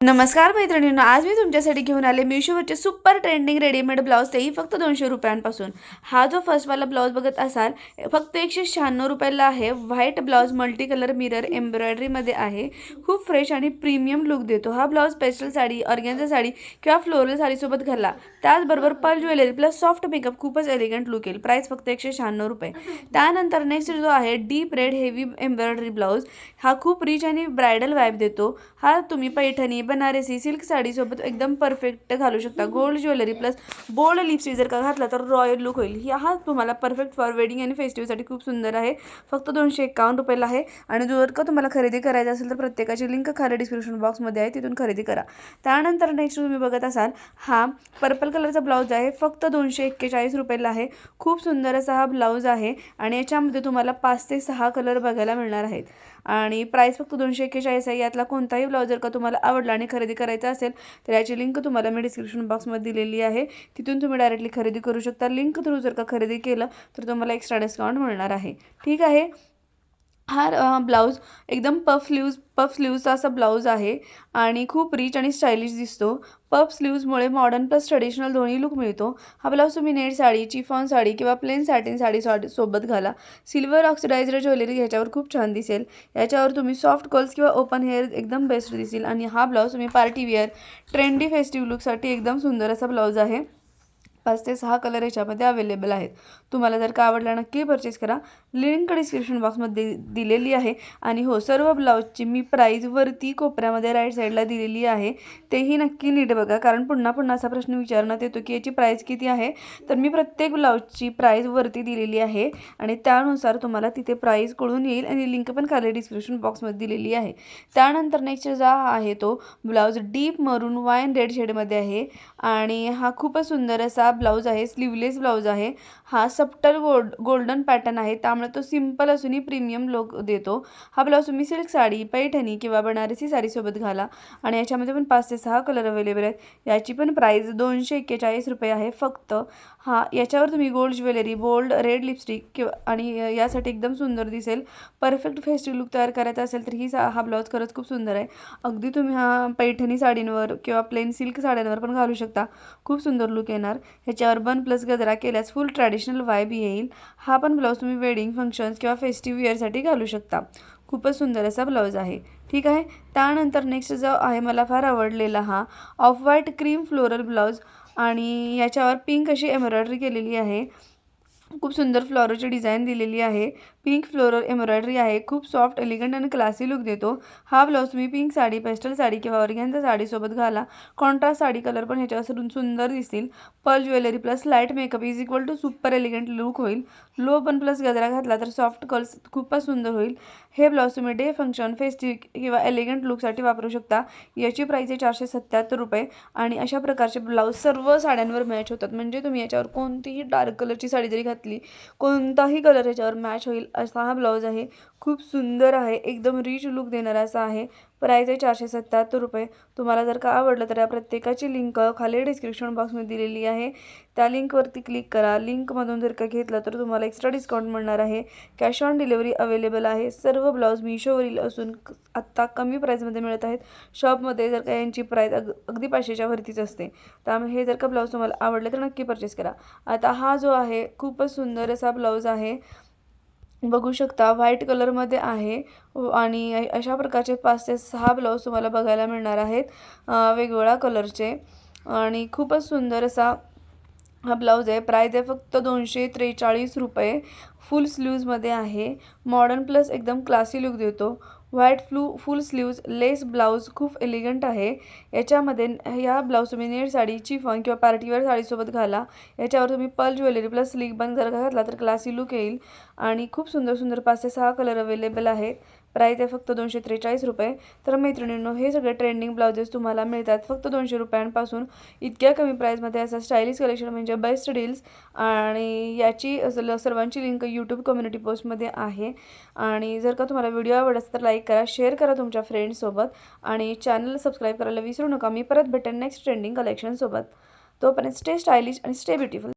नमस्कार मैत्रिणींनो, आज मी तुमच्यासाठी घेऊन आले मिशोवरचे सुपर ट्रेंडिंग रेडीमेड ब्लाऊज, तेही फक्त 200 रुपयांपासून. हा जो फर्स्टवाला ब्लाऊज बघत असाल, फक्त 196 रुपयाला आहे. White blouse multi colour mirror एम्ब्रॉयडरीमध्ये आहे. खूप फ्रेश आणि प्रीमियम लुक देतो. हा blouse pastel sari, organza sari किंवा फ्लोरल साडीसोबत घाला. त्याचबरोबर pearl jewellery plus soft makeup, खूपच एलिगंट लुक येईल. प्राईस फक्त 196 रुपये. त्यानंतर नेक्स्ट जो आहे deep red heavy embroidery blouse. हा खूप रिच आणि ब्रायडल वाईब देतो. हा तुम्ही पैठणी, बनारसी, सिल्क साडीसोबत एकदम परफेक्ट घालू शकता. Gold jewellery plus bold lipstick जर का घातला तर रॉयल लुक होईल. हा तुम्हाला परफेक्ट फॉर वेडिंग आणि फेस्टिवलसाठी खूप सुंदर आहे. फक्त 251 रुपयाला आहे. आणि जर का तुम्हाला खरेदी करायचं असेल तर प्रत्येकाची लिंक खाली डिस्क्रिप्शन बॉक्समध्ये आहे, तिथून खरेदी करा. त्यानंतर नेक्स्ट तुम्ही बघत असाल, हा पर्पल कलरचा ब्लाऊज आहे. फक्त 241 रुपयाला आहे. खूप सुंदर असा हा ब्लाऊज आहे आणि याच्यामध्ये तुम्हाला 5 ते 6 कलर बघायला मिळणार आहेत. आणि प्राईस फक्त 241 आहे. यातला कोणताही ब्लाऊज जर का तुम्हाला आवडला आणि खरेदी करायचा असेल तर याची लिंक तुम्हाला मी डिस्क्रिप्शन बॉक्समध्ये दिलेली आहे, तिथून तुम्ही डायरेक्टली खरेदी करू शकता. लिंक थ्रू जर का खरेदी केलं तर तुम्हाला एक्स्ट्रा डिस्काउंट मिळणार आहे. ठीक आहे. हा ब्लाऊज एकदम पफ स्लीव्जचा असा ब्लाऊज आहे आणि खूप रिच आणि स्टायलिश दिसतो. पफ स्लीव्जमुळे मॉडर्न प्लस ट्रेडिशनल दोन्ही लुक मिळतो. हा ब्लाऊज तुम्ही नेट साडी, चिफॉन साडी किंवा प्लेन सॅटिन साडी सोबत घाला. सिल्वर ऑक्सिडाइज्ड ज्वेलरी ह्याच्यावर खूप छान दिसेल. याच्यावर तुम्ही सॉफ्ट कर्ल्स किंवा ओपन हेअर एकदम बेस्ट दिसेल. आणि हा ब्लाऊज तुम्ही पार्टी वेअर, ट्रेंडी फेस्टिव्ह लुकसाठी एकदम सुंदर असा ब्लाऊज आहे. 5 ते 6 कलर याच्यामध्ये अवेलेबल आहेत. तुम्हाला जर का आवडला नक्की परचेस करा. लिंक डिस्क्रिप्शन बॉक्समध्ये दिलेली आहे. आणि हो, सर्व ब्लाऊजची मी प्राईज वरती कोपऱ्यामध्ये राईट साईडला दिलेली आहे, तेही नक्की नीट बघा. कारण पुन्हा पुन्हा असा प्रश्न विचारण्यात येतो की याची प्राईस किती आहे. तर मी प्रत्येक ब्लाऊजची प्राईज वरती दिलेली आहे आणि त्यानुसार तुम्हाला तिथे प्राईस कळून येईल. आणि लिंक पण खाली डिस्क्रिप्शन बॉक्समध्ये दिलेली आहे. त्यानंतर नेक्स्ट जो आहे तो ब्लाऊज डीप मरून वाईन रेड शेडमध्ये आहे आणि हा खूपच सुंदर असा ब्लाऊज आहे. स्लीवलेस ब्लाऊज आहे. हा सप्टल गोल्डन पॅटर्न आहे, त्यामुळे तो सिंपल असूनही प्रीमियम लुक देतो. हा ब्लाऊज तुम्ही सिल्क साडी, पैठणी किंवा बनारसी साडीसोबत घाला. आणि याच्यामध्ये पण 5 ते 6 कलर अवेलेबल आहेत. याची पण प्राईस 241 रुपये आहे फक्त. याच्यावर तुम्ही gold jewellery, bold red lipstick किंवा आणि यासाठी एकदम सुंदर दिसेल. परफेक्ट फेस्टिव्ह लुक तयार करायचा असेल तर हा ब्लाऊज खरंच खूप सुंदर आहे. अगदी तुम्ही हा पैठणी साडींवर किंवा प्लेन सिल्क साड्यांवर पण घालू शकता. खूप सुंदर लुक येणार. ह्याच्यावर बन प्लस गजरा केल्यास फुल ट्रॅडिशनल वाईब येईल. हा पण ब्लाऊज तुम्ही वेडिंग फंक्शन्स किंवा फेस्टिव्ह वेअरसाठी घालू शकता. खूपच सुंदर असा ब्लाऊज आहे. ठीक आहे. त्यानंतर नेक्स्ट जो आहे मला फार आवडलेला हा off white cream floral blouse आणि याच्यावर पिंक अशी एम्ब्रॉयडरी केलेली आहे. खूप सुंदर फ्लॉरची डिझाईन दिलेली आहे. पिंक फ्लोरल एम्ब्रॉयडरी आहे. खूप सॉफ्ट, एलिगंट आणि क्लासी लुक देतो. हा ब्लाऊज तुम्ही पिंक साडी, पेस्टल साडी किंवा ऑर्गेन्झा साडीसोबत घाला. कॉन्ट्रास्ट साडी कलर पण ह्याच्यावर सुंदर दिसतील. Pearl jewellery plus light makeup is equal to super elegant look होईल. लो बन प्लस गजरा घातला तर सॉफ्ट कर्ल्स खूपच सुंदर होईल. हे ब्लाऊज तुम्ही डे फंक्शन, फेस्टिव्ह किंवा एलिगंट लुकसाठी वापरू शकता. याची प्राईस आहे 477 रुपये. आणि अशा प्रकारचे ब्लाऊज सर्व साड्यांवर मॅच होतात. म्हणजे तुम्ही याच्यावर कोणतीही डार्क कलरची साडी जरी घातली, कोणताही कलर याच्यावर मॅच होईल असा हा ब्लाऊज आहे. खूप सुंदर आहे. एकदम रिच लुक देणारा असा आहे. प्राईस आहे 477 रुपये. तुम्हाला जर का आवडलं तर या प्रत्येकाची लिंक खाली डिस्क्रिप्शन बॉक्समध्ये दिलेली आहे. त्या लिंकवरती क्लिक करा. लिंकमधून जर का घेतलं तर तुम्हाला एक्स्ट्रा डिस्काउंट मिळणार आहे. कॅश ऑन डिलिव्हरी अवेलेबल आहे. सर्व ब्लाऊज मिशोवरील असून आत्ता कमी प्राईजमध्ये मिळत आहेत. शॉपमध्ये जर का यांची प्राईस अगदी 500च्या वरतीच असते. त्यामुळे हे जर का ब्लाऊज तुम्हाला आवडले तर नक्की परचेस करा. आता हा जो आहे खूपच सुंदर असा ब्लाऊज आहे. बघू शकता व्हाईट कलरमध्ये आहे आणि अशा प्रकारचे 5 ते 6 ब्लाऊज तुम्हाला बघायला मिळणार आहेत वेगवेगळ्या कलरचे. आणि खूपच सुंदर असा हा ब्लाऊज आहे. प्राईज आहे फक्त 243 रुपये. फुल स्लीव्जमध्ये आहे. मॉडर्न प्लस एकदम क्लासी लुक देतो. White full sleeves lace blouse खूप एलिगंट आहे. याच्यामध्ये ह्या ब्लाऊज तुम्ही नेट साडी, चिफॉन किंवा पार्टीवेअर साडीसोबत घाला. याच्यावर तुम्ही pearl jewellery plus sleek bun जर घातला तर क्लासी लुक येईल. आणि खूप सुंदर सुंदर 5 ते 6 कलर अवेलेबल आहेत. प्राईस आहे फक्त 243 रुपये. तर मैत्रिणींनो, हे सगळे ट्रेंडिंग ब्लाउजेस तुम्हाला मिळतात फक्त 200 रुपयांपासून. इतक्या कमी प्राईजमध्ये असं स्टायलिश कलेक्शन म्हणजे बेस्ट डील्स. आणि याची सर्वांची लिंक यूट्यूब कम्युनिटी पोस्टमध्ये आहे. आणि जर का तुम्हाला व्हिडिओ आवडला तर लाईक करा, शेअर करा तुमच्या फ्रेंड्ससोबत आणि चॅनल सबस्क्राईब करायला विसरू नका. मी परत भेटेन नेक्स्ट ट्रेंडिंग कलेक्शनसोबत. तोपर्यंत स्टे स्टायलिश आणि स्टे ब्युटिफुल.